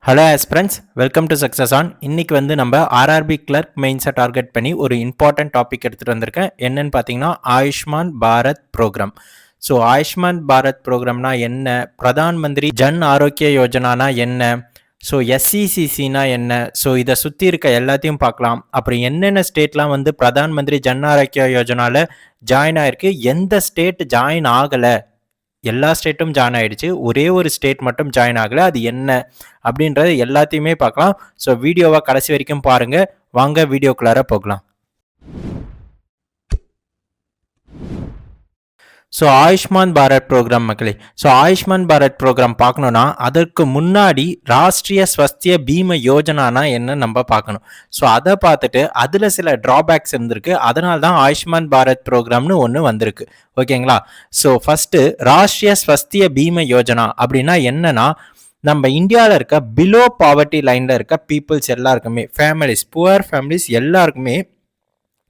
Hello aspirants, welcome to success on. இன்னைக்கு நம்ம RRB clerk மெயின்ஸை target பண்ணி ஒரு இம்பார்ட்டன்ட் டாபிக் எடுத்துகிட்டு வந்திருக்கேன். என்னன்னு பார்த்தீங்கன்னா ஆயுஷ்மான் பாரத் ப்ரோக்ராம். ஸோ ஆயுஷ்மான் பாரத் ப்ரோக்ராம்னா என்ன, பிரதான் மந்திரி ஜன் ஆரோக்கிய யோஜனானா என்ன, ஸோ எஸ்சிசிசினா என்ன, ஸோ இதை சுற்றி இருக்க எல்லாத்தையும் பார்க்கலாம். அப்புறம் என்னென்ன ஸ்டேட்லாம் பிரதான் மந்திரி ஜன் ஆரோக்கிய யோஜனாவில் ஜாயின் ஆயிருக்கு, எந்த ஸ்டேட் ஜாயின் ஆகலை, எல்லா ஸ்டேட்டும் ஜாயின் ஆகிடுச்சு, ஒரே ஒரு ஸ்டேட் மட்டும் ஜாயின் ஆகலை, அது என்ன அப்படின்றது எல்லாத்தையுமே பார்க்கலாம். ஸோ வீடியோவை கடைசி வரைக்கும் பாருங்கள். வாங்க வீடியோக்குள்ளார போகலாம். ஸோ ஆயுஷ்மான் பாரத் ப்ரோக்ராம் மக்களே, ஸோ ஆயுஷ்மான் பாரத் ப்ரோக்ராம் பார்க்கணுன்னா அதற்கு முன்னாடி ராஷ்ட்ரிய ஸ்வஸ்திய பீம யோஜனானா என்ன நம்ம பார்க்கணும். ஸோ அதை பார்த்துட்டு அதில் சில ட்ராபேக்ஸ் இருந்திருக்கு, அதனால தான் ஆயுஷ்மான் பாரத் ப்ரோக்ராம்னு ஒன்று வந்திருக்கு. ஓகேங்களா? ஸோ ஃபஸ்ட்டு ராஷ்ட்ரிய ஸ்வஸ்திய பீம யோஜனா அப்படின்னா என்னன்னா, நம்ம இந்தியாவில் இருக்க பிலோ பாவர்ட்டி லைனில் இருக்க பீப்புள்ஸ் எல்லாருக்குமே, ஃபேமிலிஸ், புவர் ஃபேமிலிஸ் எல்லாருக்குமே,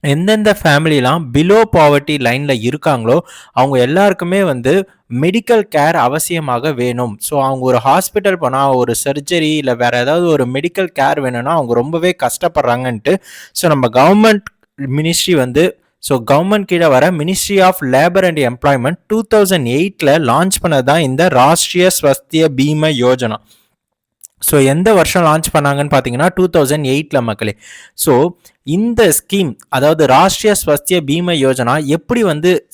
எந்தெந்த ஃபேமிலிலாம் பிலோ பாவர்ட்டி லைனில் இருக்காங்களோ அவங்க எல்லாருக்குமே மெடிக்கல் கேர் அவசியமாக வேணும். ஸோ அவங்க ஒரு ஹாஸ்பிட்டல் போனால், ஒரு சர்ஜரி இல்லை வேறு ஏதாவது ஒரு மெடிக்கல் கேர் வேணும்னா அவங்க ரொம்பவே கஷ்டப்படுறாங்கன்ட்டு ஸோ நம்ம கவர்மெண்ட் மினிஸ்ட்ரி ஸோ கவர்மெண்ட் கீழே வர ministry of labour and employment 2008 launch பண்ணது தான் இந்த ராஷ்ட்ரிய ஸ்வஸ்திய பீம யோஜனா. ஸோ எந்த வருஷம் லான்ச் பண்ணாங்கன்னு பார்த்தீங்கன்னா 2008 மக்களே. ஸோ இந்த ஸ்கீம், அதாவது ராஷ்ட்ரிய ஸ்வஸ்திய பீம யோஜனா எப்படி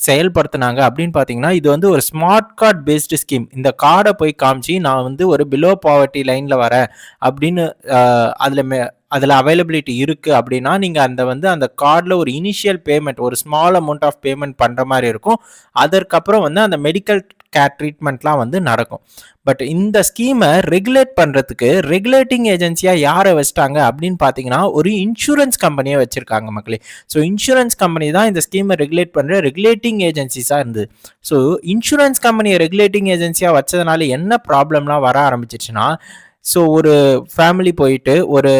செயல்படுத்தினாங்க அப்படின்னு பார்த்தீங்கன்னா, இது ஒரு ஸ்மார்ட் கார்டு பேஸ்டு ஸ்கீம். இந்த கார்டை போய் காமிச்சு நான் ஒரு பிலோ பாவர்ட்டி லைனில் வரேன் அப்படின்னு அதில் அவைலபிலிட்டி இருக்குது அப்படின்னா நீங்கள் அந்த கார்டில் ஒரு இனிஷியல் பேமெண்ட், ஒரு ஸ்மால் அமௌண்ட் ஆஃப் பேமெண்ட் பண்ணுற மாதிரி இருக்கும். அதற்கப்புறம் அந்த மெடிக்கல் கேர் ட்ரீட்மெண்ட்லாம் நடக்கும். பட் இந்த ஸ்கீமை ரெகுலேட் பண்ணுறதுக்கு ரெகுலேட்டிங் ஏஜென்சியாக யாரை வச்சிட்டாங்க அப்படின்னு பார்த்தீங்கன்னா, ஒரு இன்சூரன்ஸ் கம்பெனியை வச்சுருக்காங்க மக்களே. ஸோ இன்சூரன்ஸ் கம்பெனி தான் இந்த ஸ்கீமை ரெகுலேட் பண்ணுற ரெகுலேட்டிங் ஏஜென்சிஸாக இருந்தது. ஸோ இன்சூரன்ஸ் கம்பெனியை ரெகுலேட்டிங் ஏஜென்சியாக வச்சதுனால என்ன ப்ராப்ளம்லாம் வர ஆரம்பிச்சிச்சுன்னா, ஸோ ஒரு ஃபேமிலி போயிட்டு ஒரு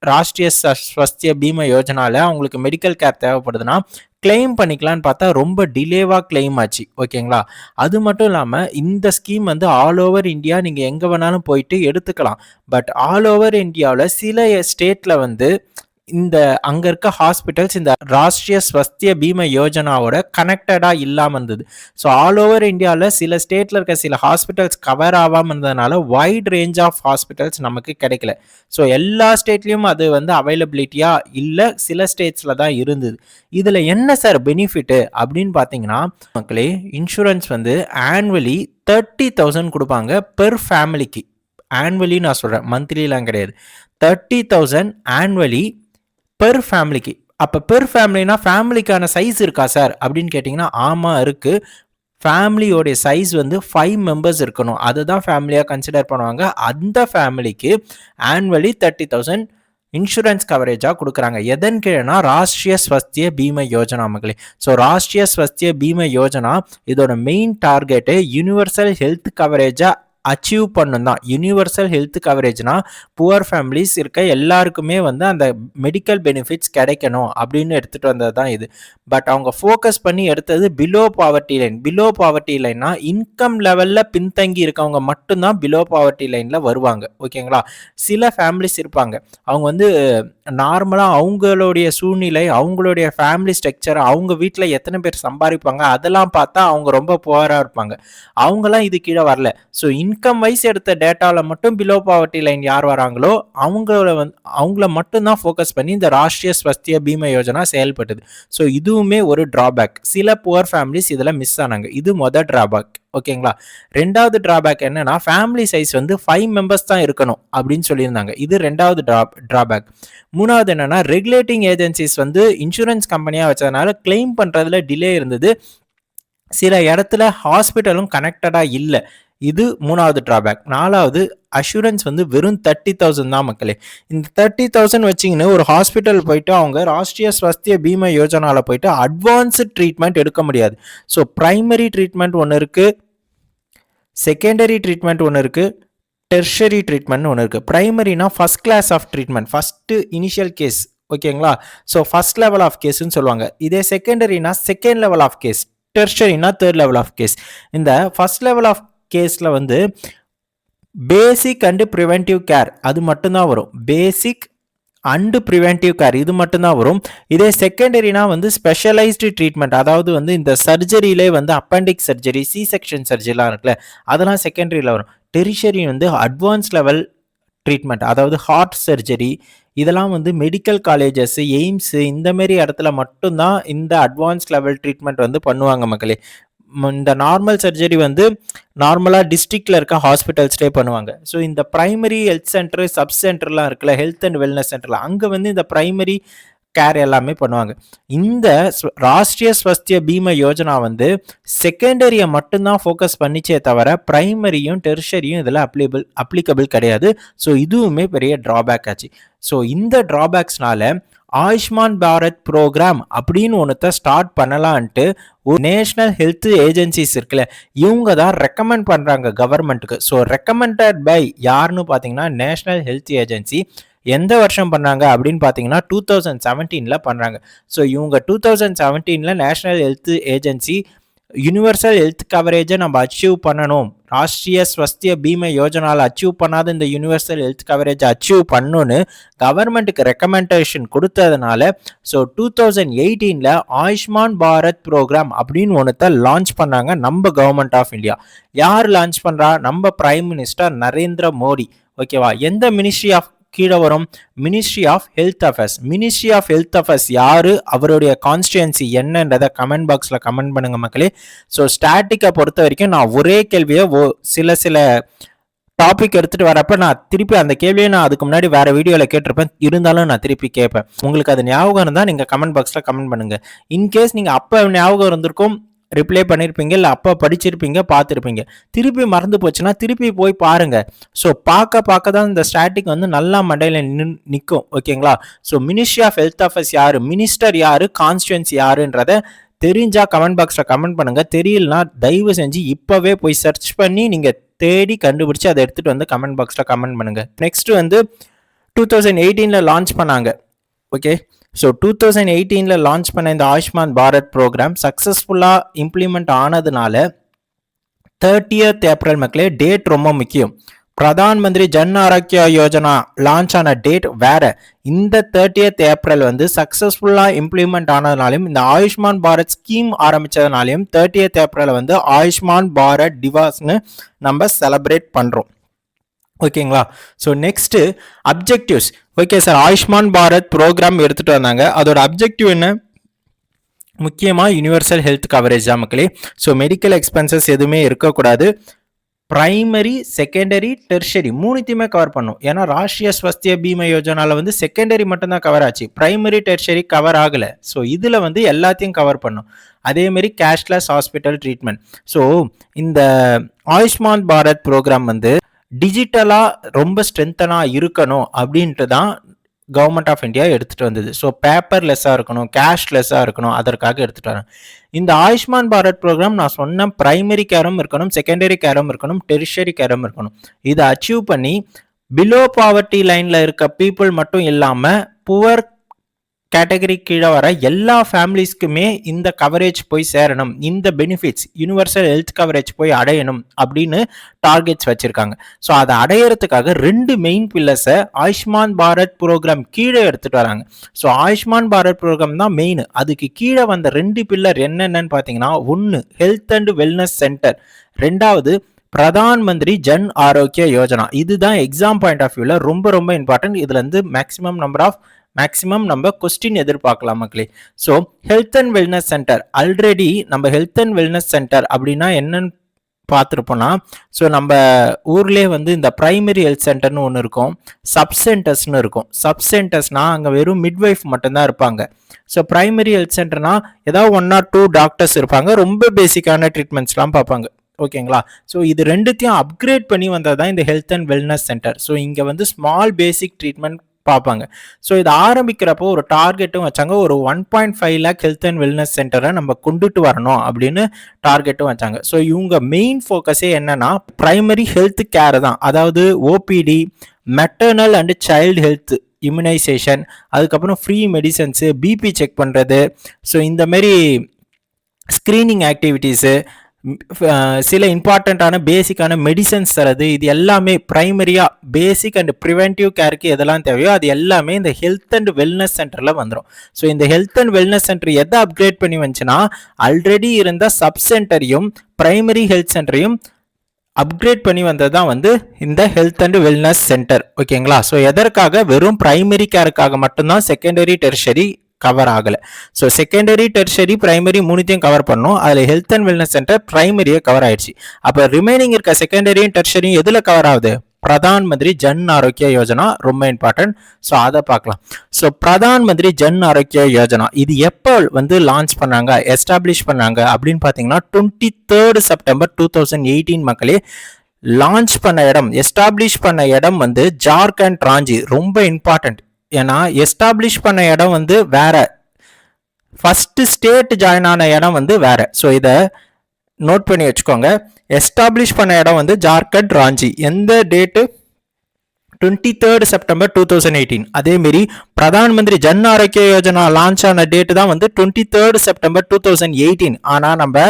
ராஷ்ட்ரிய ஸ்வஸ்திய பீம யோஜனாவில் அவங்களுக்கு மெடிக்கல் கேர் தேவைப்படுதுன்னா கிளைம் பண்ணிக்கலான்னு பார்த்தா ரொம்ப டிலேவாக கிளைம் ஆச்சு. ஓகேங்களா? அது மட்டும் இல்லாமல் இந்த ஸ்கீம் ஆல் ஓவர் இந்தியா நீங்கள் எங்கே வேணாலும் போயிட்டு எடுத்துக்கலாம். பட் ஆல் ஓவர் இந்தியாவில் சில ஸ்டேட்டில் இந்த அங்கே இருக்க ஹாஸ்பிட்டல்ஸ் இந்த ராஷ்ட்ரிய ஸ்வஸ்திய பீம யோஜனாவோட கனெக்டடாக இல்லாமல் இருந்தது. ஸோ ஆல் ஓவர் இந்தியாவில் சில ஸ்டேட்டில் இருக்க சில ஹாஸ்பிட்டல்ஸ் கவர் ஆகாமல் இருந்ததுனால வைட் ரேஞ்ச் ஆஃப் ஹாஸ்பிட்டல்ஸ் நமக்கு கிடைக்கல. ஸோ எல்லா ஸ்டேட்லேயும் அது அவைலபிலிட்டியாக இல்லை, சில ஸ்டேட்ஸில் தான் இருந்தது. இதில் என்ன சார் பெனிஃபிட்டு அப்படின்னு பார்த்தீங்கன்னா மக்களே, இன்சூரன்ஸ் ஆனுவலி 30,000 கொடுப்பாங்க பெர் ஃபேமிலிக்கு. ஆனுவலி நான் சொல்கிறேன், மந்த்லிலாம் கிடையாது. 30,000 ஆனுவலி பெர் ஃபேமிலிக்கு. அப்போ பெர் ஃபேமிலினா ஃபேமிலிக்கான சைஸ் இருக்கா சார் அப்படின்னு கேட்டிங்கன்னா, ஆமாம் இருக்குது. ஃபேமிலியோடைய சைஸ் 5 மெம்பர்ஸ் இருக்கணும், அதுதான் ஃபேமிலியாக கன்சிடர் பண்ணுவாங்க. அந்த ஃபேமிலிக்கு ஆனுவலி 30,000 இன்சூரன்ஸ் கவரேஜாக கொடுக்குறாங்க. எதன் கீழேனா ராஷ்ட்ரிய ஸ்வஸ்திய பீம யோஜனா மக்களே. ஸோ ராஷ்ட்ரிய ஸ்வஸ்திய பீம யோஜனா இதோட மெயின் டார்கெட்டு யூனிவர்சல் ஹெல்த் கவரேஜாக அச்சீவ் பண்ணும் தான். யூனிவர்சல் ஹெல்த் கவரேஜ்னா புவர் ஃபேமிலிஸ் இருக்க எல்லாருக்குமே அந்த மெடிக்கல் பெனிஃபிட்ஸ் கிடைக்கணும் அப்படின்னு எடுத்துகிட்டு வந்தது தான் இது. பட் அவங்க ஃபோக்கஸ் பண்ணி எடுத்தது below poverty line. Below poverty லைன்னா இன்கம் லெவலில் பின்தங்கி இருக்கவங்க மட்டும்தான் பிலோ பாவர்ட்டி லைனில் வருவாங்க. ஓகேங்களா? சில ஃபேமிலிஸ் இருப்பாங்க, அவங்க நார்மலாக அவங்களுடைய சூழ்நிலை, அவங்களுடைய ஃபேமிலி ஸ்ட்ரக்சர், அவங்க வீட்டில் எத்தனை பேர் சம்பாதிப்பாங்க அதெல்லாம் பார்த்தா அவங்க ரொம்ப புவராக இருப்பாங்க. அவங்களாம் இது கீழே வரல. ஸோ இன்கம் வைஸ் எடுத்த டேட்டாவில் மட்டும் பிலோ பாவர்ட்டி லைன் யார் வராங்களோ அவங்கள மட்டும்தான் ஃபோக்கஸ் பண்ணி இந்த ராஷ்ட்ரிய ஸ்வஸ்திய பீம யோஜனா செயல்பட்டது. ஸோ இதுவுமே ஒரு ட்ராபேக். சில புவர் ஃபேமிலிஸ் இதில் மிஸ் ஆனாங்க. இது மொதல் ட்ராபேக். ஓகேங்களா? ரெண்டாவது ட்ராபேக் என்னன்னா, ஃபேமிலி சைஸ் 5 மெம்பர்ஸ் தான் இருக்கணும் அப்படின்னு சொல்லியிருந்தாங்க. இது ரெண்டாவது ட்ராபேக். மூணாவது என்னன்னா, ரெகுலேட்டிங் ஏஜென்சிஸ் இன்சூரன்ஸ் கம்பெனியாக வச்சதுனால கிளைம் பண்ணுறதுல டிலே இருந்தது. சில இடத்துல ஹாஸ்பிட்டலும் கனெக்டடாக இல்லை. இது மூணாவது ட்ராபேக். நாலாவது, அஷூரன்ஸ் வெறும் 30,000 தான் மக்களே. இந்த 30,000 வச்சிங்கன்னு ஒரு ஹாஸ்பிட்டல் போயிட்டு அவங்க ராஷ்ட்ரிய ஸ்வஸ்திய பீம யோஜனாவில் போயிட்டு அட்வான்ஸ்டு ட்ரீட்மெண்ட் எடுக்க முடியாது. ஸோ ப்ரைமரி ட்ரீட்மெண்ட் ஒன்று இருக்குது, செகண்டரி ட்ரீட்மெண்ட் ஒன்று இருக்குது, டெர்ஷரி ட்ரீட்மெண்ட் ஒன்று இருக்குது. ப்ரைமரினா first class of treatment, first initial case. ஓகேங்களா? ஸோ ஃபஸ்ட் லெவல் ஆஃப் கேஸ்ன்னு சொல்லுவாங்க. இதே செகண்டரினா செகண்ட் லெவல் ஆஃப் கேஸ், டெர்ஷரினா தேர்ட் லெவல் ஆஃப் கேஸ். இந்த ஃபஸ்ட் லெவல் ஆஃப் கேஸில் பேசிக் அண்டு ப்ரிவென்டிவ் கேர் அது மட்டும்தான் வரும். பேசிக் அண்டு ப்ரிவென்டிவ் கேர் இது மட்டும்தான் வரும். இதே செகண்டரினா வந்து ஸ்பெஷலைஸ்டு ட்ரீட்மெண்ட், அதாவது வந்து இந்த சர்ஜரியிலே வந்து அப்பெண்டிக்ஸ் சர்ஜரி, சி செக்ஷன் சர்ஜரிலாம் இருக்குல்ல, அதெல்லாம் செகண்டரியில் வரும். டெரிஷரி வந்து அட்வான்ஸ் லெவல் ட்ரீட்மெண்ட், அதாவது ஹார்ட் சர்ஜரி, இதெல்லாம் வந்து மெடிக்கல் காலேஜஸ், எய்ம்ஸ் இந்த மாதிரி இடத்துல மட்டும்தான் இந்த அட்வான்ஸ் லெவல் ட்ரீட்மெண்ட் வந்து பண்ணுவாங்க மக்களே. இந்த நார்மல் சர்ஜரி வந்து நார்மலாக டிஸ்ட்ரிக்டில் இருக்க ஹாஸ்பிட்டல்ஸ்டே பண்ணுவாங்க. ஸோ இந்த பிரைமரி ஹெல்த் சென்டர், சப் சென்டர்லாம் இருக்குல்ல, ஹெல்த் அண்ட் வெல்னஸ் சென்டர்லாம், அங்கே வந்து இந்த பிரைமரி கேர் எல்லாமே பண்ணுவாங்க. இந்த ராஷ்டிரிய ஸ்வஸ்திய பீம யோஜனா வந்து செகண்டரியை மட்டும்தான் ஃபோக்கஸ் பண்ணிச்சே தவிர பிரைமரியும் டெரிஷரியும் இதில் அப்ளிகபிள் கிடையாது. ஸோ இதுவுமே பெரிய ட்ராபேக் ஆச்சு. ஸோ இந்த ட்ராபேக்ஸ்னால ஆயுஷ்மான் பாரத் ப்ரோக்ராம் அப்படின்னு ஒன்றத்தை ஸ்டார்ட் பண்ணலான்ட்டு ஒரு நேஷ்னல் ஹெல்த் ஏஜென்சிஸ் இருக்குல்ல, இவங்க தான் ரெக்கமெண்ட் பண்ணுறாங்க கவர்மெண்ட்டுக்கு. ஸோ ரெக்கமெண்டட் பை யாருன்னு பார்த்தீங்கன்னா நேஷ்னல் ஹெல்த் ஏஜென்சி. எந்த வருஷம் பண்ணாங்க அப்படின்னு பார்த்தீங்கன்னா 2017 பண்ணுறாங்க. ஸோ இவங்க 2017 national health agency universal health கவரேஜை நம்ம அச்சீவ் பண்ணணும், ராஷ்டிரிய ஸ்வஸ்திய பீம யோஜனாவில் அச்சீவ் பண்ணாத இந்த யூனிவர்சல் ஹெல்த் கவரேஜை அச்சீவ் பண்ணணும்னு கவர்மெண்ட்டுக்கு ரெக்கமெண்டேஷன் கொடுத்ததுனால ஸோ 2018 ஆயுஷ்மான் பாரத் ப்ரோக்ராம் அப்படின்னு ஒன்றத்தை லான்ச் பண்ணாங்க நம்ம கவர்மெண்ட் ஆஃப் இந்தியா. யார் லான்ச் பண்ணுறா? நம்ம பிரைம் மினிஸ்டர் நரேந்திர மோடி. ஓகேவா? எந்த மினிஸ்ட்ரி ஆஃப் கீழே வரும்? Ministry of health affairs. Ministry of health affairs யாரு, அவருடைய கான்ஸ்டிடுவன்சி என்னன்றதை கமெண்ட் பாக்ஸில் கமெண்ட் பண்ணுங்க மக்களே. ஸோ ஸ்டாட்டிக்கை பொறுத்த வரைக்கும் நான் ஒரே கேள்வியை சில டாபிக் எடுத்துட்டு வரப்ப நான் திருப்பி அந்த கேள்வியை நான் அதுக்கு முன்னாடி வேற வீடியோவில் கேட்டிருப்பேன், இருந்தாலும் நான் திருப்பி கேட்பேன். உங்களுக்கு அது ஞாபகம் இருந்தால் நீங்கள் கமெண்ட் பாக்ஸில் கமெண்ட் பண்ணுங்க. இன்கேஸ் நீங்கள் அப்போ ஞாபகம் இருந்திருக்கும், ரிப்ளை பண்ணியிருப்பீங்க, இல்லை அப்போ படிச்சிருப்பீங்க, பார்த்துருப்பீங்க, திருப்பி மறந்து போச்சுன்னா திருப்பி போய் பாருங்க. ஸோ பார்க்க தான் இந்த ஸ்டாட்டிக் வந்து நல்லா மண்டையில் நிற்கும். ஓகேங்களா? So ministry of health affairs யாரு, மினிஸ்டர் யாரு, கான்ஸ்டிடுவன்சி யாருன்றத தெரிஞ்சா கமெண்ட் பாக்ஸில் கமெண்ட் பண்ணுங்க. தெரியலனா தயவு செஞ்சு இப்போவே போய் சர்ச் பண்ணி நீங்கள் தேடி கண்டுபிடிச்சு அதை எடுத்துகிட்டு வந்து கமெண்ட் பாக்ஸில் கமெண்ட் பண்ணுங்க. நெக்ஸ்ட் வந்து 2018 லான்ச் பண்ணாங்க. ஓகே, ஸோ 2018 லான்ச் பண்ண இந்த ஆயுஷ்மான் பாரத் ப்ரோக்ராம் சக்ஸஸ்ஃபுல்லாக இம்ப்ளிமெண்ட் ஆனதுனால 30th ஏப்ரல் மக்களே டேட் ரொம்ப முக்கியம். பிரதான் மந்திரி ஜன் ஆரோக்கிய யோஜனா லான்ச் ஆன டேட் வேற. இந்த 30th ஏப்ரல் வந்து சக்ஸஸ்ஃபுல்லாக இம்ப்ளிமெண்ட் ஆனதுனாலையும் இந்த ஆயுஷ்மான் பாரத் ஸ்கீம் ஆரம்பித்ததுனாலையும் 30th ஏப்ரல் வந்து ஆயுஷ்மான் பாரத் டிவாஸ்னு நம்ம செலிப்ரேட் பண்ணுறோம். ஓகேங்களா? So next objectives. Okay sir, Ayushman Bharat programme எடுத்துகிட்டு வந்தாங்க, அதோட அப்ஜெக்டிவ் என்ன? முக்கியமாக யூனிவர்சல் ஹெல்த் கவரேஜ் தான் மக்களே. ஸோ மெடிக்கல் எக்ஸ்பென்சஸ் எதுவுமே இருக்கக்கூடாது. பிரைமரி, செகண்டரி, டெர்ஷரி மூணுத்தையுமே கவர் பண்ணும். ஏன்னா ராஷ்டிரிய ஸ்வஸ்திய பீம யோஜனாவில் வந்து செகண்டரி மட்டும்தான் கவர் ஆச்சு, பிரைமரி டெர்ஷரி கவர் ஆகலை. ஸோ இதில் வந்து எல்லாத்தையும் கவர் பண்ணும். அதேமாரி கேஷ்லெஸ் ஹாஸ்பிட்டல் ட்ரீட்மெண்ட். ஸோ இந்த ஆயுஷ்மான் பாரத் ப்ரோக்ராம் வந்து டிஜிட்டலாக ரொம்ப ஸ்ட்ரென்த்தனாக இருக்கணும் அப்படின்ட்டு தான் கவர்மெண்ட் ஆஃப் இந்தியா எடுத்துகிட்டு வந்தது. ஸோ பேப்பர்லெஸ்ஸாக இருக்கணும், கேஷ்லெஸ்ஸாக இருக்கணும், அதற்காக எடுத்துகிட்டு வரேன். இந்த ஆயுஷ்மான் பாரத் ப்ரோக்ராம் நான் சொன்ன பிரைமரி கேரும் இருக்கணும், செகண்டரி கேரும் இருக்கணும், டெரிஷரி கேரும் இருக்கணும். இதை அச்சீவ் பண்ணி பிலோ பாவர்ட்டி லைனில் இருக்க பீப்புள் மட்டும் இல்லாமல் புவர் கேட்டகரி கீழே வர எல்லா ஃபேமிலிஸ்க்குமே இந்த கவரேஜ் போய் சேரணும், இந்த பெனிஃபிட்ஸ் யூனிவர்சல் ஹெல்த் கவரேஜ் போய் அடையணும் அப்படின்னு டார்கெட்ஸ் வச்சிருக்காங்க. ஸோ அதை அடையிறதுக்காக 2 மெயின் பில்லர்ஸை ஆயுஷ்மான் பாரத் ப்ரோக்ராம் கீழே எடுத்துட்டு வராங்க. ஸோ ஆயுஷ்மான் பாரத் ப்ரோக்ராம் தான் மெயின். அதுக்கு கீழே வந்த 2 பில்லர் என்னென்னு பார்த்தீங்கன்னா, 1 ஹெல்த் அண்ட் வெல்னஸ் சென்டர், 2வது பிரதான் மந்திரி ஜன் ஆரோக்கிய யோஜனா. இதுதான் எக்ஸாம் பாயிண்ட் ஆஃப் வியூவில் ரொம்ப இம்பார்ட்டன்ட். இதுல இருந்து மேக்ஸிமம் நம்ம கொஸ்டின் எதிர்பார்க்கலாம் மக்களே. So health and wellness centre, already நம்ம ஹெல்த் அண்ட் வெல்னஸ் சென்டர் அப்படின்னா என்னன்னு பார்த்துருப்போம்னா, ஸோ நம்ம ஊர்லேயே வந்து இந்த பிரைமரி ஹெல்த் சென்டர்னு ஒன்று இருக்கும், சப் சென்டர்ஸ்னு இருக்கும். சப் சென்டர்ஸ்னா அங்கே வெறும் மிட்வைஃப் மட்டும்தான் இருப்பாங்க. ஸோ பிரைமரி ஹெல்த் சென்டர்னா ஏதாவது 1 or 2 டாக்டர்ஸ் இருப்பாங்க, ரொம்ப பேசிக்கான ட்ரீட்மெண்ட்ஸ்லாம் பார்ப்பாங்க. ஓகேங்களா? ஸோ இது ரெண்டுத்தையும் அப்கிரேட் பண்ணி வந்தது தான் இந்த health and wellness centre. So இங்கே வந்து ஸ்மால் பேசிக் ட்ரீட்மெண்ட் பார்ப்பாங்க. ஸோ இது ஆரம்பிக்கிறப்போ ஒரு டார்கெட்டும் வச்சாங்க, ஒரு 1.5 lakh ஹெல்த் அண்ட் வெல்னஸ் சென்டரை நம்ம கொண்டுட்டு வரணும் அப்படின்னு டார்கெட்டும் வச்சாங்க. ஸோ இவங்க மெயின் ஃபோக்கஸே என்னன்னா பிரைமரி ஹெல்த் கேர் தான், அதாவது OPD, maternal and child health immunisation, அதுக்கப்புறம் ஃப்ரீ மெடிசன்ஸு, பிபி செக் பண்ணுறது, ஸோ இந்த மாதிரி ஸ்க்ரீனிங் ஆக்டிவிட்டீஸு, சில இம்பார்ட்டண்ட்டான பேசிக்கான மெடிசன்ஸ் தரது, இது எல்லாமே ப்ரைமரியாக பேசிக் அண்ட் ப்ரிவென்டிவ் கேருக்கு எதெல்லாம் தேவையோ அது எல்லாமே இந்த ஹெல்த் அண்ட் வெல்னஸ் சென்டரில் வந்துடும். ஸோ இந்த ஹெல்த் அண்ட் வெல்னஸ் சென்டர் எதை அப்கிரேட் பண்ணி வந்துச்சுன்னா, ஆல்ரெடி இருந்த சப் சென்டரையும் பிரைமரி ஹெல்த் சென்டரையும் அப்கிரேட் பண்ணி வந்தது தான் வந்து இந்த ஹெல்த் அண்ட் வெல்னஸ் சென்டர். ஓகேங்களா? ஸோ எதற்காக? வெறும் பிரைமரி கேருக்காக மட்டும்தான் செகண்டரி டெர்ஷரி கவர் ஆகலை. ஸோ செகண்டரி டெர்ஷரி பிரைமரி மூணுத்தையும் கவர் பண்ணோம். அதில் ஹெல்த் அண்ட் வெல்னஸ் சென்டர் பிரைமரியே கவர் ஆயிடுச்சு. அப்போ ரிமைனிங் இருக்க செகண்டரியும் டெர்ஷரியும் எதில் கவர் ஆகுது? பிரதான் மந்திரி ஜன் ஆரோக்கிய யோஜனா ரொம்ப இம்பார்ட்டன்ட். ஸோ அதை பார்க்கலாம். ஸோ பிரதான் மந்திரி ஜன் ஆரோக்கிய யோஜனா இது எப்போ வந்து லான்ச் பண்ணாங்க, எஸ்டாப்ளிஷ் பண்ணாங்க அப்படின்னு பார்த்தீங்கன்னா 23rd September 2018 மக்களே. லான்ச் பண்ண இடம், எஸ்டாப்ளிஷ் பண்ண இடம் வந்து ஜார்க்கண்ட் ராஞ்சி. ரொம்ப இம்பார்ட்டன்ட். ஏன்னா எஸ்டாப்ளிஷ் பண்ண இடம் வந்து வேற, ஃபர்ஸ்ட் ஸ்டேட் ஜாயின் ஆன இடம் வந்து வேற. ஸோ இதை நோட் பண்ணி வச்சுக்கோங்க. எஸ்டாப்ளிஷ் பண்ண இடம் வந்து ஜார்க்கண்ட் ராஞ்சி. எந்த டேட்டு? 23rd September 2018. அதேமாரி பிரதான் மந்திரி ஜன் ஆரோக்கிய யோஜனா லான்ச் ஆன டேட்டு தான் வந்து 23rd September 2018. ஆனால் நம்ம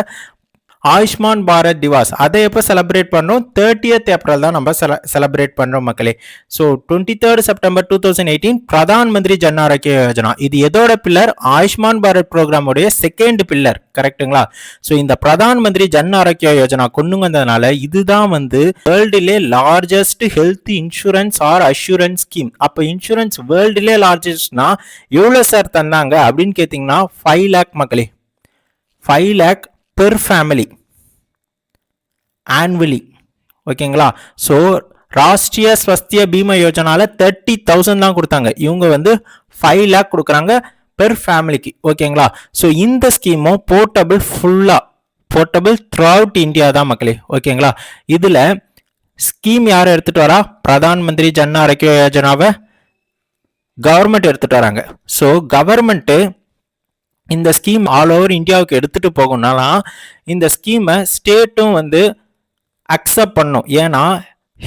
ஆயுஷ்மான் பாரத் திவாஸ் அதை எப்போ செலிப்ரேட் பண்ணோம்? 30th April தான் நம்ம செலிப்ரேட் பண்ணுறோம் மக்களே. So 23rd September 2018 Pradhan Mantri Jan Arogya Yojana இது எதோட பில்லர்? ஆயுஷ்மான் பாரத் ப்ரோக்ராமுடைய செகண்ட் பில்லர். கரெக்டுங்களா? ஸோ இந்த பிரதான் மந்திரி ஜன் ஆரோக்கிய யோஜனா கொண்டு வந்ததுனால இதுதான் வந்து வேர்ல்டுலே largest health insurance or assurance scheme. அப்போ இன்சூரன்ஸ் வேர்ல்டுலே லார்ஜஸ்ட்னா எவ்வளோ சார் தந்தாங்க அப்படின்னு கேட்டிங்கன்னா 5 lakh மக்களே. 5 lakh பெர் ஃபேமிலி ஆனுவலி. ஓகேங்களா? ஸோ ராஷ்டிரிய ஸ்வஸ்திய பீமா யோஜனால 30,000 தான் கொடுத்தாங்க. இவங்க வந்து 5 lakh கொடுக்குறாங்க பெர் ஃபேமிலிக்கு. ஓகேங்களா? ஸோ இந்த ஸ்கீமும் போர்ட்டபிள், ஃபுல்லாக போர்ட்டபிள் த்ரூ அவுட் இந்தியா தான் மக்களே. ஓகேங்களா? இதில் ஸ்கீம் யார் எடுத்துகிட்டு வரா? பிரதான் மந்திரி ஜன் ஆரோக்கிய யோஜனாவை கவர்மெண்ட் எடுத்துகிட்டு வராங்க. ஸோ கவர்மெண்ட்டு இந்த ஸ்கீம் ஆல் ஓவர் இந்தியாவுக்கு எடுத்துகிட்டு போகணும்னா இந்த ஸ்கீமை ஸ்டேட்டும் வந்து அக்செப்ட் பண்ணும். ஏன்னா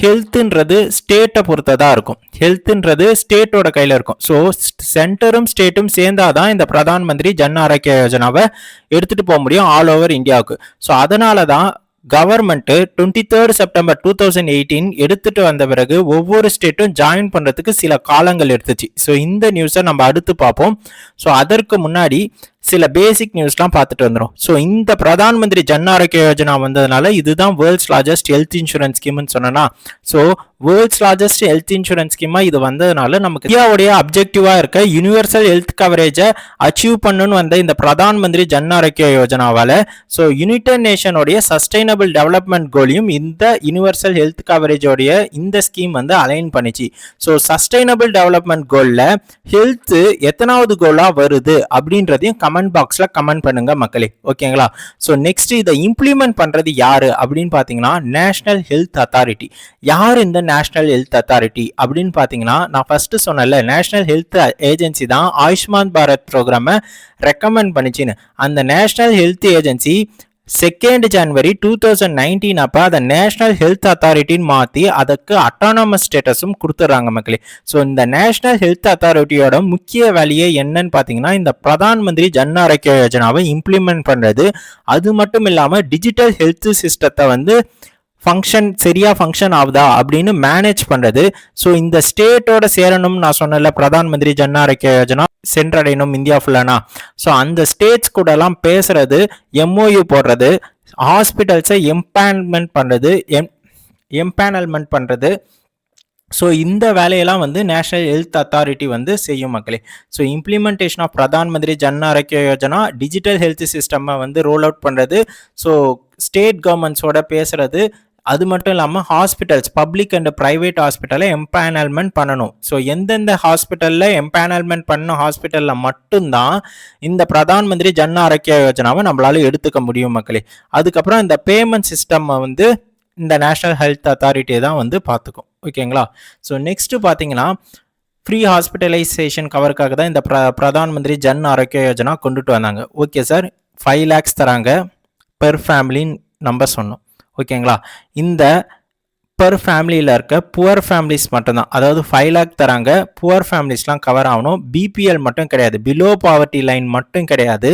ஹெல்த்துன்றது ஸ்டேட்டை பொறுத்ததாக இருக்கும். ஹெல்த்துன்றது ஸ்டேட்டோட கையில் இருக்கும். ஸோ சென்டரும் ஸ்டேட்டும் சேர்ந்தாதான் இந்த பிரதான் மந்திரி ஜன் ஆரோக்கிய யோஜனாவை எடுத்துகிட்டு போக முடியும் ஆல் ஓவர் இந்தியாவுக்கு. ஸோ அதனால தான் கவர்மெண்ட் 23rd September 2018 எடுத்துட்டு வந்த பிறகு ஒவ்வொரு ஸ்டேட்டும் ஜாயின் பண்றதுக்கு சில காலங்கள் எடுத்துச்சு. ஸோ இந்த நியூஸை நம்ம அடுத்து பார்ப்போம். ஸோ அதற்கு முன்னாடி சில பேசிக் நியூஸ்லாம் பார்த்துட்டு வந்துடும். ஸோ இந்த பிரதான் மந்திரி ஜன் ஆரோக்கிய யோஜனா வந்ததுனால இதுதான் வேர்ல்ட்ஸ் லார்ஜஸ்ட் ஹெல்த் இன்சூரன்ஸ் ஸ்கீம்னு சொன்னா. So world's largest health insurance schema இது வந்ததுனால நமக்கு இந்தியாவுடைய அப்ஜெக்டிவா இருக்க யூனிவர்சல் ஹெல்த் கவரேஜை அச்சீவ் பண்ணணும்னு வந்த இந்த பிரதான் மந்திரி ஜன் ஆரோக்கிய யோஜனாவால ஸோ யுனைடெட் நேஷனுடைய சஸ்டைனபிள் டெவலப்மெண்ட் கோலையும் இந்த யூனிவர்சல் ஹெல்த் கவரேஜோடைய இந்த ஸ்கீம் வந்து அலைன் பண்ணிச்சு. ஸோ சஸ்டைனபிள் டெவலப்மெண்ட் கோல்ல ஹெல்த் எத்தனாவது கோலா வருது அப்படின்றதையும் கமெண்ட் பாக்ஸ்ல கமெண்ட் பண்ணுங்க மக்களே. ஓகேங்களா? ஸோ நெக்ஸ்ட் இதை இம்ப்ளிமெண்ட் பண்றது யாரு அப்படின்னு பாத்தீங்கன்னா நேஷனல் ஹெல்த் அத்தாரிட்டி. யார் இந்த நேஷனல் ஹெல்த் அத்தாரிட்டி அப்படின்னு பாத்தீங்கன்னா, நான் ஃபர்ஸ்ட் சொன்னல நேஷனல் ஹெல்த் ஏஜென்சி தான் ஆயுஷ்மான் பாரத் ப்ரோக்ராமை ரெக்கமெண்ட் பண்ணிச்சுன்னு. அந்த national health agency 2nd January 2019 அப்போ அதை நேஷனல் ஹெல்த் அத்தாரிட்டின்னு மாற்றி அதுக்கு அட்டானமஸ் ஸ்டேட்டஸும் கொடுத்துட்றாங்க மக்களே. ஸோ இந்த நேஷனல் ஹெல்த் அத்தாரிட்டியோட முக்கிய வேலையே என்னன்னு பார்த்தீங்கன்னா இந்த பிரதான் மந்திரி ஜன் ஆரோக்கிய யோஜனாவை இம்ப்ளிமெண்ட் பண்ணுறது. அது மட்டும் இல்லாமல் டிஜிட்டல் ஹெல்த் சிஸ்டத்தை வந்து சரியா ஃபங்க்ஷன் ஆகுதா அப்படின்னு மேனேஜ் பண்றது. ஸோ இந்த ஸ்டேட்டோட சேரணும்னு நான் சொன்னல, பிரதான் மந்திரி ஜன் ஆரோக்கிய யோஜனா சென்றடையணும் இந்தியா ஃபுல்லானா. ஸோ அந்த ஸ்டேட்ஸ் கூட எல்லாம் பேசுறது, MOU போடுறது, ஹாஸ்பிட்டல்ஸை எம்பேனல்மெண்ட் பண்றது. ஸோ இந்த வேலையெல்லாம் வந்து நேஷனல் ஹெல்த் அத்தாரிட்டி வந்து செய்யும் மக்களே. So implementation of Pradhan Mantri Jan Arogya Yojana, digital health சிஸ்டமை வந்து ரோல் அவுட் பண்ணுறது, ஸோ ஸ்டேட் கவர்மெண்ட்ஸோட பேசுறது, அது மட்டும் இல்லாமல் ஹாஸ்பிட்டல்ஸ் பப்ளிக் அண்ட் ப்ரைவேட் ஹாஸ்பிட்டலை எம்பேனல்மெண்ட் பண்ணணும். ஸோ எந்தெந்த ஹாஸ்பிட்டலில் எம்பேனல்மெண்ட் பண்ண ஹாஸ்பிட்டலில் மட்டும்தான் இந்த பிரதான் மந்திரி ஜன் ஆரோக்கிய யோஜனாவை நம்மளால எடுத்துக்க முடியும் மக்களே. அதுக்கப்புறம் இந்த பேமெண்ட் சிஸ்டம் வந்து இந்த நேஷனல் ஹெல்த் அத்தாரிட்டியை தான் வந்து பார்த்துக்கும். ஓகேங்களா? ஸோ நெக்ஸ்ட் பார்த்தீங்கன்னா ஃப்ரீ ஹாஸ்பிட்டலைசேஷன் கவருக்காக தான் இந்த பிரதான் மந்திரி ஜன் ஆரோக்கிய யோஜனா கொண்டுட்டு வந்தாங்க. ஓகே சார், 5 lakhs தராங்க பெர் ஃபேமிலின்னு நம்ம சொன்னோம். ஓகேங்களா? இந்த பெர் ஃபேமிலியில் இருக்க புவர் ஃபேமிலிஸ் மட்டும்தான், அதாவது 5 lakh தராங்க. புவர் ஃபேமிலிஸ்லாம் கவர் ஆகணும். BPL மட்டும் கிடையாது, பிலோ பாவர்ட்டி லைன் மட்டும் கிடையாது.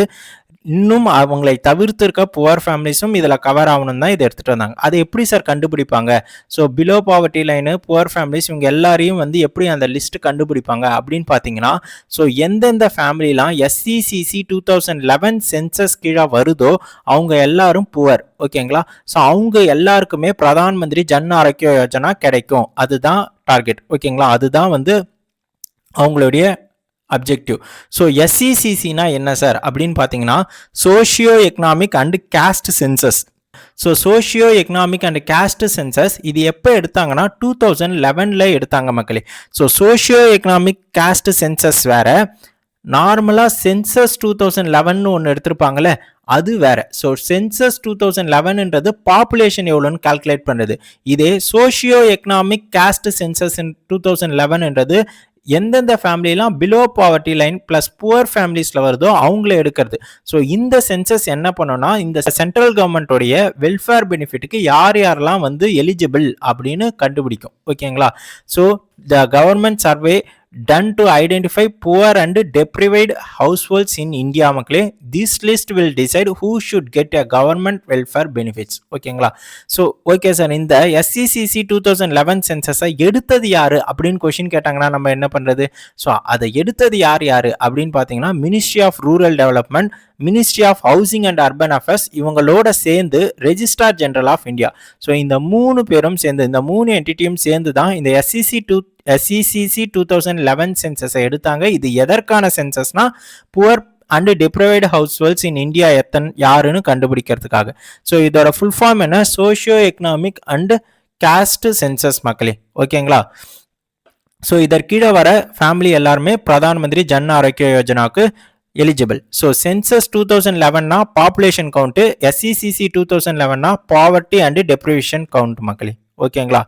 இன்னும் அவங்களை தவிர்த்து இருக்க புவர் ஃபேமிலிஸும் இதில் கவர் ஆகணும் தான் இதை எடுத்துகிட்டு வந்தாங்க. அதை எப்படி சார் கண்டுபிடிப்பாங்க? So below poverty line, poor families இவங்க எல்லாரையும் வந்து எப்படி அந்த லிஸ்ட் கண்டுபிடிப்பாங்க அப்படின்னு பார்த்தீங்கன்னா, ஸோ எந்தெந்த ஃபேமிலிலாம் SECC 2011 சென்சஸ் கீழே வருதோ அவங்க எல்லாரும் புவர். ஓகேங்களா? ஸோ அவங்க எல்லாருக்குமே பிரதான் மந்திரி ஜன் ஆரோக்கிய யோஜனா கிடைக்கும். அதுதான் டார்கெட். ஓகேங்களா? அதுதான் வந்து அவங்களுடைய அப்ஜெக்டிவ். ஸோ SECCனா என்ன சார் அப்படின்னு பார்த்தீங்கன்னா, socio economic and caste census. So socio economic and caste census இது எப்போ எடுத்தாங்கன்னா 2011 எடுத்தாங்க மக்களே. So socio economic caste census வேற, நார்மலாக சென்சஸ் 2011 ஒன்று எடுத்திருப்பாங்களே அது வேற. ஸோ சென்சஸ் 2011ன்றது பாப்புலேஷன் எவ்வளோன்னு கால்குலேட் பண்ணுறது. இதே சோஷியோ எக்கனாமிக் கேஸ்ட் சென்சஸ் 2011ன்றது எந்தெந்த ஃபேமிலிலாம் below poverty line plus poor ஃபேமிலிஸில் வருதோ அவங்கள எடுக்கிறது. ஸோ இந்த சென்சஸ் என்ன பண்ணோன்னா, இந்த சென்ட்ரல் கவர்மெண்ட்டோடைய வெல்ஃபேர் பெனிஃபிட்டுக்கு யார் யாரெல்லாம் வந்து எலிஜிபிள் அப்படின்னு கண்டுபிடிக்கும். ஓகேங்களா? So the government survey done to identify poor and deprived households in India மக்களே. This list will decide who should get a government welfare benefits. ஓகேங்களா? ஸோ ஓகே சார், இந்த SECC 2011 சென்சஸை எடுத்தது யாரு அப்படின்னு கொஸ்டின் கேட்டாங்கன்னா நம்ம என்ன பண்ணுறது? ஸோ அதை எடுத்தது யார் அப்படின்னு பார்த்தீங்கன்னா, ministry of rural development, ministry of housing and urban affairs இவங்களோட சேர்ந்து registrar general of India. So இந்த 3 பேரும் சேர்ந்து, இந்த 3 என்டிட்டியும் சேர்ந்து தான் இந்த SECC 2011 சென்சஸை எடுத்தாங்க. இது எதற்கான சென்சஸ்னா, poor and deprived households in India யாருன்னு கண்டுபிடிக்கிறதுக்காக. ஸோ இதோட ஃபுல் ஃபார்ம் என்ன? Socio economic and caste census மக்களே. ஓகேங்களா? ஸோ இதற்கீழே வர ஃபேமிலி எல்லாருமே பிரதான் மந்திரி ஜன் ஆரோக்கிய யோஜனாவுக்கு எலிஜிபிள். ஸோ சென்சஸ் 2011னா பாப்புலேஷன் கவுண்ட்டு, SECC 2011னா பாவர்ட்டி அண்ட் டெப்ரிவேஷன் கவுண்ட் மக்களே. ஓகேங்களா?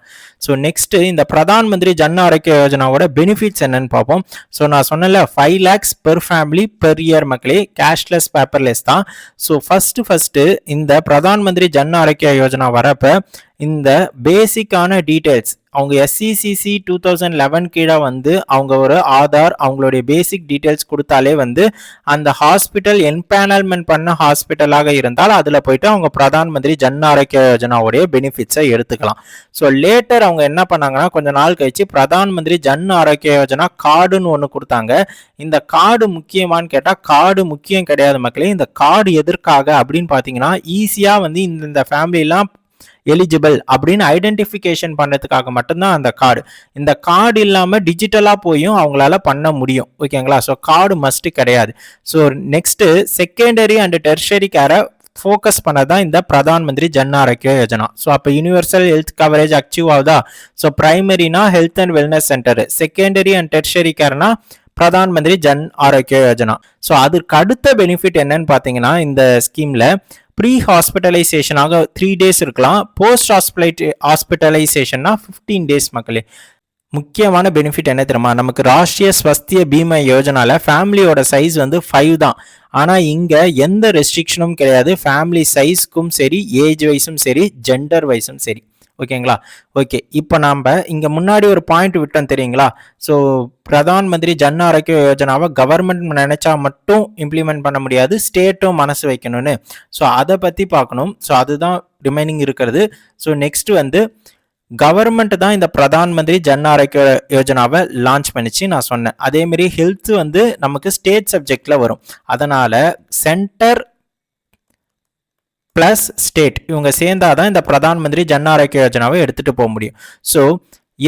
ஸோ நெக்ஸ்ட் இந்த பிரதான் மந்திரி ஜன் ஆரோக்கிய யோஜனாவோட பெனிஃபிட்ஸ் என்னன்னு பார்ப்போம். ஸோ நான் சொன்னல 5 lakhs per family per year மக்களே, கேஷ்லெஸ் பேப்பர்லெஸ் தான். ஸோ ஃபர்ஸ்ட் இந்த பிரதான் மந்திரி ஜன் ஆரோக்கிய யோஜனா வரப்ப இந்த பேசிக்கான டீட்டெயில்ஸ் அவங்க SECC 2011 கீழே வந்து அவங்க ஒரு ஆதார், அவங்களுடைய பேசிக் டீட்டெயில்ஸ் கொடுத்தாலே வந்து அந்த ஹாஸ்பிட்டல் என்பேனல்மெண்ட் பண்ண ஹாஸ்பிட்டலாக இருந்தால் அதில் போயிட்டு அவங்க பிரதான் மந்திரி ஜன் ஆரோக்கிய யோஜனாவுடைய பெனிஃபிட்ஸை எடுத்துக்கலாம். ஸோ லேட்டர் அவங்க என்ன பண்ணாங்கன்னா, கொஞ்ச நாள் கழிச்சு பிரதான் மந்திரி ஜன் ஆரோக்கிய யோஜனா கார்டுன்னு ஒன்று கொடுத்தாங்க. இந்த கார்டு முக்கியமானு கேட்டால் கார்டு முக்கியம் கிடையாது மக்களே. இந்த கார்டு எதற்காக அப்படின்னு பார்த்தீங்கன்னா, ஈஸியாக வந்து இந்த ஃபேமிலிலாம் எலிஜிபிள் அப்படின்னு ஐடென்டிஃபிகேஷன் பண்ணுறதுக்காக மட்டும்தான் அந்த கார்டு. இந்த கார்டு இல்லாமல் டிஜிட்டலாக போயும் அவங்களால பண்ண முடியும். ஓகேங்களா? ஸோ கார்டு மஸ்ட் கிடையாது. So next secondary and tertiary கேரை ஃபோக்கஸ் பண்ணதான் இந்த பிரதான் மந்திரி ஜன் ஆரோக்கிய யோஜனா. ஸோ அப்போ யூனிவர்சல் ஹெல்த் கவரேஜ் அச்சீவ் ஆகுதா? ஸோ பிரைமரினா health and wellness centre, secondary and tertiary கேர்னா பிரதான் மந்திரி ஜன் ஆரோக்கிய யோஜனா. ஸோ அதுக்கு அடுத்த பெனிஃபிட் என்னன்னு பார்த்தீங்கன்னா, இந்த ஸ்கீமில் ப்ரீ ஹாஸ்பிட்டலைசேஷனாக 3 days இருக்கலாம், போஸ்ட் ஹாஸ்பிட்டலைசேஷன்னா 15 days மக்களே. முக்கியமான பெனிஃபிட் என்ன தெரியுமா? நமக்கு ராஷ்டிரிய ஸ்வஸ்திய பீமா யோஜனால ஃபேமிலியோட சைஸ் வந்து 5 தான். ஆனால் இங்கே எந்த ரெஸ்ட்ரிக்ஷனும் கிடையாது. ஃபேமிலி சைஸ்க்கும் சரி, ஏஜ் வைஸும் சரி, ஜெண்டர் வைஸும் சரி. ஓகேங்களா? ஓகே, இப்போ நாம் இங்கே முன்னாடி ஒரு பாயிண்ட் விட்டோம் தெரியுங்களா? ஸோ பிரதான் மந்திரி ஜன் ஆரோக்கிய யோஜனாவை கவர்மெண்ட் நினைச்சா மட்டும் இம்ப்ளிமெண்ட் பண்ண முடியாது, ஸ்டேட்டும் மனசு வைக்கணும்னு. ஸோ அதை பற்றி பார்க்கணும். ஸோ அதுதான் ரிமைனிங் இருக்கிறது. ஸோ நெக்ஸ்ட் வந்து கவர்மெண்ட் தான் இந்த பிரதான் மந்திரி ஜன் ஆரோக்கிய யோஜனாவை லான்ச் பண்ணிச்சு நான் சொன்னேன். அதேமாரி ஹெல்த் வந்து நமக்கு ஸ்டேட் சப்ஜெக்டில் வரும். அதனால் சென்டர் ப்ளஸ் ஸ்டேட் இவங்க சேர்ந்தாதான் இந்த பிரதான் மந்திரி ஜன் ஆரோக்கிய யோஜனாவை எடுத்துகிட்டு போக முடியும். ஸோ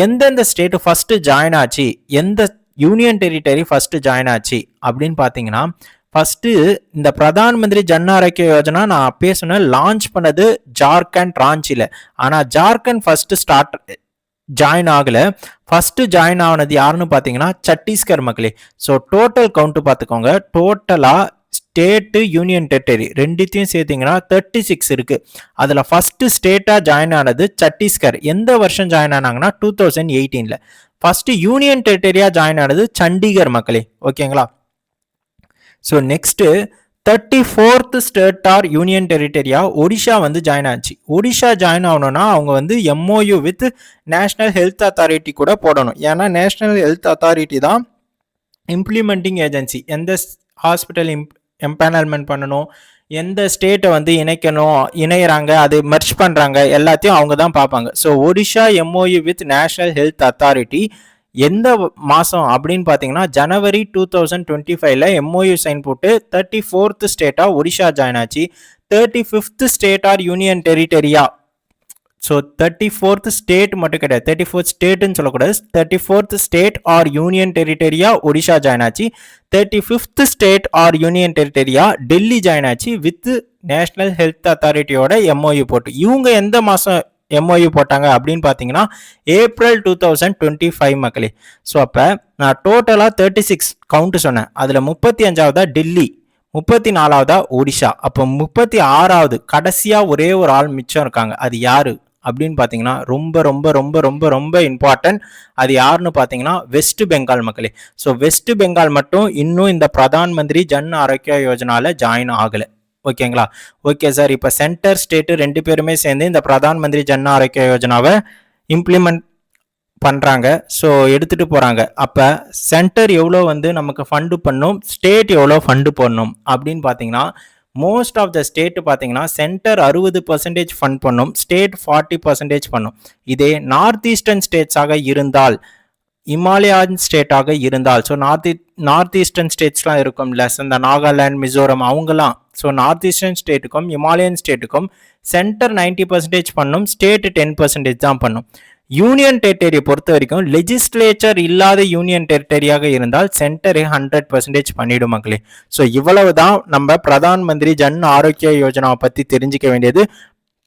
எந்தெந்த ஸ்டேட்டு ஃபஸ்ட்டு ஜாயின் ஆச்சு, எந்த யூனியன் டெரிட்டரி ஃபஸ்ட்டு ஜாயின் ஆச்சு அப்படின்னு பார்த்தீங்கன்னா, ஃபஸ்ட்டு இந்த பிரதான் மந்திரி ஜன் ஆரோக்கிய யோஜனா நான் அப்பயே சொன்னேன் லான்ச் பண்ணது ஜார்க்கண்ட் ராஞ்சியில். ஆனால் ஜார்க்கண்ட் ஃபஸ்ட்டு ஜாயின் ஆகலை. ஃபஸ்ட்டு ஜாயின் ஆனது யாருன்னு பார்த்தீங்கன்னா சத்தீஸ்கர் மக்களே. ஸோ டோட்டல் கவுண்ட்டு பார்த்துக்கோங்க. டோட்டலாக ஸ்டேட்டு யூனியன் டெரிட்டரி ரெண்டுத்தையும் சேர்த்திங்கன்னா 36 இருக்குது. அதில் ஃபஸ்ட்டு ஸ்டேட்டாக ஜாயின் ஆனது சத்தீஸ்கர். எந்த வருஷம் ஜாயின் ஆனாங்கன்னா 2018. ஃபஸ்ட்டு யூனியன் டெரிட்டரியாக ஜாயின் ஆனது சண்டிகர் மக்களே. ஓகேங்களா? So next 34th state or union டெரிட்டரியா ஒடிஷா வந்து ஜாயின் ஆச்சு. ஒடிஷா ஜாயின் ஆகணும்னா அவங்க வந்து MOU with national health authority கூட போடணும். ஏன்னா நேஷ்னல் ஹெல்த் அத்தாரிட்டி தான் இம்ப்ளிமெண்டிங் ஏஜென்சி. எந்த ஹாஸ்பிட்டல் எம்பேனல்மெண்ட் பண்ணணும், எந்த ஸ்டேட்டை வந்து இணையிறாங்க, அது மெர்ஜ் பண்ணுறாங்க, எல்லாத்தையும் அவங்க தான் பார்ப்பாங்க. So Odisha MoU with national health authority எந்த மாதம் அப்படின்னு பார்த்தீங்கன்னா ஜனவரி 2025 எம்ஓயு சைன் போட்டு 34th ஸ்டேட்டாக ஒடிஷா ஜாயின் ஆச்சு. 35th ஸ்டேட் ஆர் யூனியன் டெரிட்டரியா. ஸோ 34th ஸ்டேட் மட்டும் கிடையாது, 34th ஸ்டேட்டுன்னு சொல்லக்கூடாது, 34th ஸ்டேட் ஆர் யூனியன் டெரிட்டரியா ஒடிஷா ஜாயின் ஆச்சு. 35th ஸ்டேட் ஆர் யூனியன் டெரிட்டரியா டெல்லி ஜாயின் ஆச்சு வித் நேஷனல் ஹெல்த் அத்தாரிட்டியோட எம்ஓயு போட்டு. இவங்க எந்த மாதம் எம்ஓயு போட்டாங்க அப்படின்னு பார்த்தீங்கன்னா ஏப்ரல் 2025 மக்களே. ஸோ அப்போ நான் டோட்டலாக 36 கவுண்ட் சொன்னேன், அதில் 35ஆவதா டெல்லி, 34ஆவதா ஒடிஷா, அப்போ 36ஆவது கடைசியாக ஒரே ஒரு ஆள் மிச்சம் இருக்காங்க. அது யாரு அப்படின்னு பார்த்தீங்கன்னா ரொம்ப ரொம்ப ரொம்ப ரொம்ப ரொம்ப இம்பார்ட்டன்ட். அது யாருன்னு பார்த்தீங்கன்னா வெஸ்ட் பெங்கால் மக்களே. ஸோ வெஸ்ட் பெங்கால் மட்டும் இன்னும் இந்த பிரதான் மந்திரி ஜன் ஆரோக்கிய யோஜனாவில் ஜாயின் ஆகலை. ஓகேங்களா? ஓகே சார், இப்போ சென்டர் ஸ்டேட்டு 2 பேருமே சேர்ந்து இந்த பிரதான் மந்திரி ஜன் ஆரோக்கிய யோஜனாவை இம்ப்ளிமெண்ட் பண்ணுறாங்க. ஸோ எடுத்துகிட்டு போகிறாங்க. அப்போ சென்டர் எவ்வளோ வந்து நமக்கு ஃபண்டு பண்ணும், ஸ்டேட் எவ்வளோ ஃபண்டு பண்ணணும் அப்படின்னு பார்த்தீங்கன்னா மோஸ்ட் ஆஃப் த ஸ்டேட்டு பார்த்தீங்கன்னா சென்டர் 60% ஃபண்ட் பண்ணும், ஸ்டேட் 40% பண்ணும். இதே நார்த் ஈஸ்டர்ன் ஸ்டேட்ஸாக இருந்தால், இமாலயன் ஸ்டேட்டாக இருந்தால், ஸோ நார்த் ஈஸ்டர்ன் ஸ்டேட்ஸ்லாம் இருக்கும்ல, இந்த நாகாலாந்து, மிசோரம், அவங்கலாம். ஸோ நார்த் ஈஸ்டர்ன் ஸ்டேட்டுக்கும் இமாலயன் ஸ்டேட்டுக்கும் சென்டர் 90% பண்ணும், ஸ்டேட் 10% தான் பண்ணும். யூனியன் டெரிட்டரியை பொறுத்த வரைக்கும் லெஜிஸ்லேச்சர் இல்லாத யூனியன் டெரிட்டரியாக இருந்தால் சென்டரை 100% பண்ணிடும் மக்களே. ஸோ இவ்வளவு தான் நம்ம பிரதான் மந்திரி ஜன் ஆரோக்கிய யோஜனாவை பற்றி தெரிஞ்சிக்க வேண்டியது.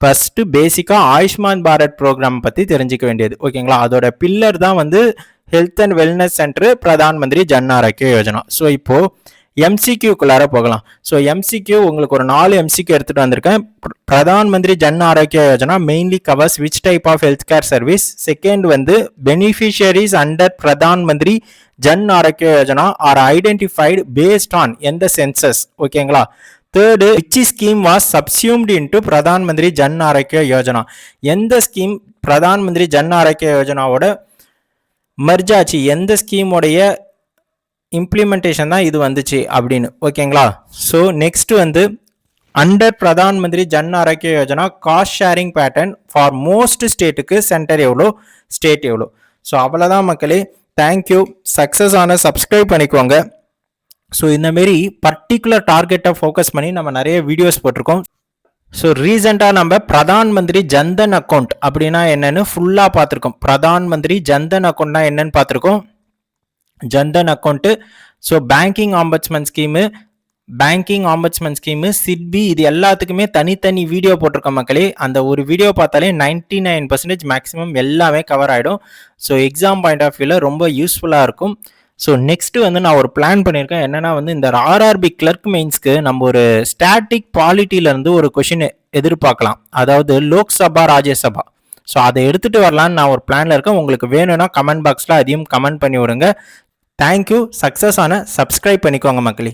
ஃபர்ஸ்ட் பேசிக்காக ஆயுஷ்மான் பாரத் ப்ரோக்ராம் பற்றி தெரிஞ்சிக்க வேண்டியது. ஓகேங்களா? அதோட பில்லர் தான் வந்து health and wellness centre Pradhan Mantri Jan Arogya Yojana. So இப்போது எம்சிக்யூக்குள்ளார போகலாம். ஸோ எம்சிக்யூ உங்களுக்கு ஒரு 4 எம்சிக்யூ எடுத்துகிட்டு வந்திருக்கேன். Pradhan Mantri Jan Arogya Yojana mainly covers which type of health care service. Second வந்து beneficiaries under Pradhan Mantri Jan Arogya Yojana are identified based on எந்த சென்சஸ். ஓகேங்களா? Third, which scheme was subsumed into Pradhan Mantri Jan Arogya Yojana. எந்த ஸ்கீம் பிரதான் மந்திரி ஜன் ஆரோக்கிய யோஜனாவோட மர்ஜ் ஆச்சு, எந்த ஸ்கீமோடைய இம்ப்ளிமெண்டேஷன் தான் இது வந்துச்சு அப்படின்னு. ஓகேங்களா? ஸோ நெக்ஸ்ட் வந்து under Pradhan Mantri Jan Arogya Yojana cost sharing pattern for most ஸ்டேட்டுக்கு சென்டர் எவ்வளோ, ஸ்டேட் எவ்வளோ. ஸோ அவ்வளோதான் மக்களே. தேங்க்யூ. சக்ஸஸ் ஆன சப்ஸ்கிரைப் பண்ணிக்கோங்க. ஸோ இந்தமாரி பர்டிகுலர் டார்கெட்டை ஃபோக்கஸ் பண்ணி நம்ம நிறைய வீடியோஸ் போட்டிருக்கோம். ஸோ ரீசெண்டாக நம்ம பிரதான் மந்திரி ஜன்தன் அக்கௌண்ட் அப்படின்னா என்னன்னு ஃபுல்லாக பார்த்துருக்கோம். பிரதான் மந்திரி ஜன்தன் அக்கௌண்ட்னா என்னன்னு பார்த்துருக்கோம். Jan Dhan account, so banking ombudsman scheme, SIDBI, இது எல்லாத்துக்குமே தனித்தனி வீடியோ போட்டிருக்கோம் மக்களே. அந்த ஒரு வீடியோ பார்த்தாலே 99% மேக்ஸிமம் எல்லாமே கவர் ஆகிடும். ஸோ எக்ஸாம் பாயிண்ட் ஆஃப் வியூவில் ரொம்ப யூஸ்ஃபுல்லாக இருக்கும். ஸோ நெக்ஸ்ட்டு வந்து நான் ஒரு பிளான் பண்ணியிருக்கேன். என்னென்னா வந்து இந்த ஆர்ஆர்பி கிளர்க் மெயின்ஸ்க்கு நம்ம ஒரு ஸ்டாட்டிக் பாலிட்டியிலேருந்து ஒரு கொஷின் எதிர்பார்க்கலாம். அதாவது லோக்சபா, ராஜ்யசபா. ஸோ அதை எடுத்துகிட்டு வரலான்னு நான் ஒரு பிளானில் இருக்கேன். உங்களுக்கு வேணும்னா கமெண்ட் பாக்ஸில் அதையும் கமெண்ட் பண்ணி விடுங்க. தேங்க்யூ. சக்ஸஸ் ஆன சப்ஸ்கிரைப் பண்ணிக்கோங்க மக்களே.